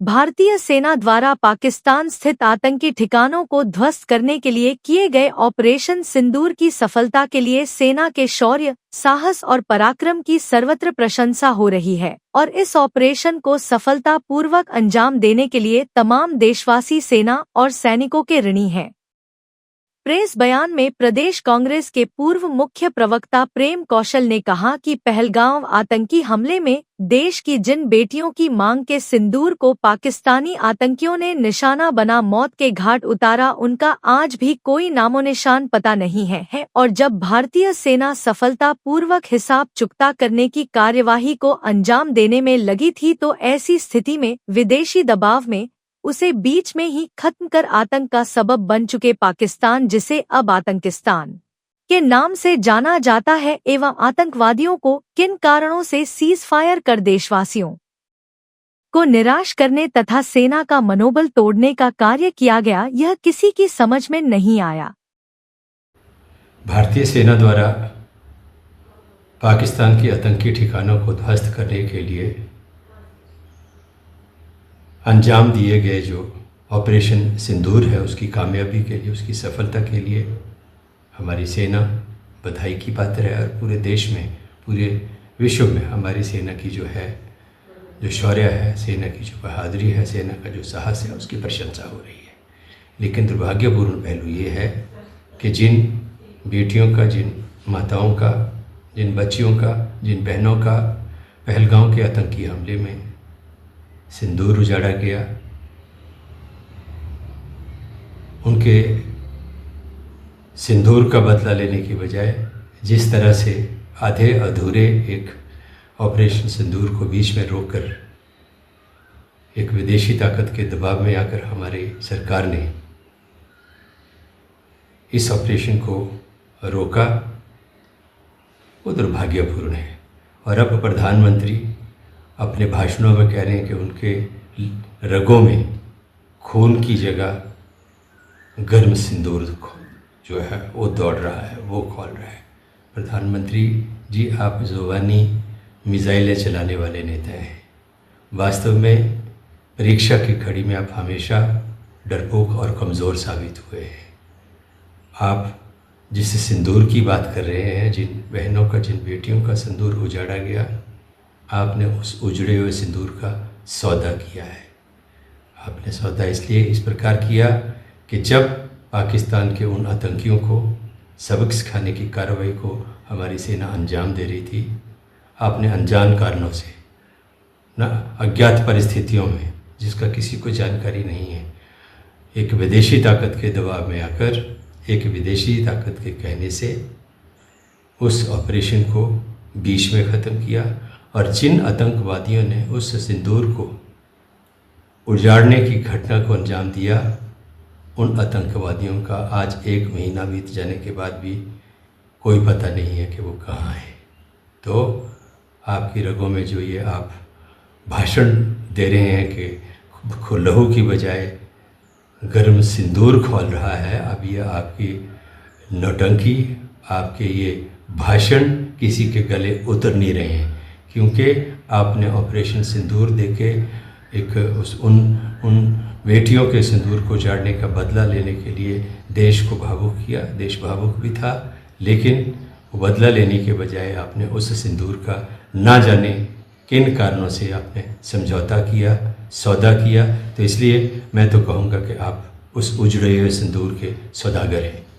भारतीय सेना द्वारा पाकिस्तान स्थित आतंकी ठिकानों को ध्वस्त करने के लिए किए गए ऑपरेशन सिंदूर की सफलता के लिए सेना के शौर्य, साहस और पराक्रम की सर्वत्र प्रशंसा हो रही है और इस ऑपरेशन को सफलतापूर्वक अंजाम देने के लिए तमाम देशवासी सेना और सैनिकों के ऋणी हैं। प्रेस बयान में प्रदेश कांग्रेस के पूर्व मुख्य प्रवक्ता प्रेम कौशल ने कहा कि पहलगांव आतंकी हमले में देश की जिन बेटियों की मांग के सिंदूर को पाकिस्तानी आतंकियों ने निशाना बना मौत के घाट उतारा, उनका आज भी कोई नामोनिशान पता नहीं है और जब भारतीय सेना सफलतापूर्वक हिसाब चुकता करने की कार्यवाही को अंजाम देने में लगी थी तो ऐसी स्थिति में विदेशी दबाव में उसे बीच में ही खत्म कर आतंक का सबब बन चुके पाकिस्तान, जिसे अब आतंकिस्तान के नाम से जाना जाता है, एवं आतंकवादियों को किन कारणों से सीज फायर कर देशवासियों को निराश करने तथा सेना का मनोबल तोड़ने का कार्य किया गया, यह किसी की समझ में नहीं आया। भारतीय सेना द्वारा पाकिस्तान के आतंकी ठिकानों को ध्वस्त करने के लिए अंजाम दिए गए जो ऑपरेशन सिंदूर है, उसकी कामयाबी के लिए, उसकी सफलता के लिए हमारी सेना बधाई की पात्र है और पूरे देश में, पूरे विश्व में हमारी सेना की जो शौर्य है, सेना की जो बहादुरी है, सेना का जो साहस है, उसकी प्रशंसा हो रही है। लेकिन दुर्भाग्यपूर्ण पहलू ये है कि जिन बेटियों का, जिन माताओं का, जिन बच्चियों का, जिन बहनों का पहलगांव के आतंकी हमले में सिंदूर उजाड़ा गया, उनके सिंदूर का बदला लेने की बजाय जिस तरह से आधे अधूरे एक ऑपरेशन सिंदूर को बीच में रोककर एक विदेशी ताकत के दबाव में आकर हमारी सरकार ने इस ऑपरेशन को रोका, वो दुर्भाग्यपूर्ण है। और अब प्रधानमंत्री अपने भाषणों में कह रहे हैं कि उनके रगों में खून की जगह गर्म सिंदूर जो है वो दौड़ रहा है, वो खोल रहा है। प्रधानमंत्री जी, आप ज़ुबानी मिसाइलें चलाने वाले नेता हैं। वास्तव में परीक्षा की घड़ी में आप हमेशा डरपोक और कमज़ोर साबित हुए हैं। आप जिस सिंदूर की बात कर रहे हैं, जिन बहनों का, जिन बेटियों का सिंदूर उजाड़ा गया, आपने उस उजड़े हुए सिंदूर का सौदा किया है। आपने सौदा इसलिए इस प्रकार किया कि जब पाकिस्तान के उन आतंकियों को सबक सिखाने की कार्रवाई को हमारी सेना अंजाम दे रही थी, आपने अनजान कारणों से, न अज्ञात परिस्थितियों में, जिसका किसी को जानकारी नहीं है, एक विदेशी ताकत के दबाव में आकर, एक विदेशी ताकत के कहने से उस ऑपरेशन को बीच में ख़त्म किया। और जिन आतंकवादियों ने उस सिंदूर को उजाड़ने की घटना को अंजाम दिया, उन आतंकवादियों का आज 1 महीना बीत जाने के बाद भी कोई पता नहीं है कि वो कहाँ है। तो आपकी रगों में जो ये आप भाषण दे रहे हैं कि लहू की बजाय गर्म सिंदूर खोल रहा है, अब ये आपकी नौटंकी, आपके ये भाषण किसी के गले उतर नहीं रहे हैं, क्योंकि आपने ऑपरेशन सिंदूर देके उन बेटियों के सिंदूर को उजाड़ने का बदला लेने के लिए देश को भावुक किया। देश भावुक भी था, लेकिन वो बदला लेने के बजाय आपने उस सिंदूर का ना जाने किन कारणों से आपने समझौता किया, सौदा किया। तो इसलिए मैं तो कहूँगा कि आप उस उजड़े हुए सिंदूर के सौदागर हैं।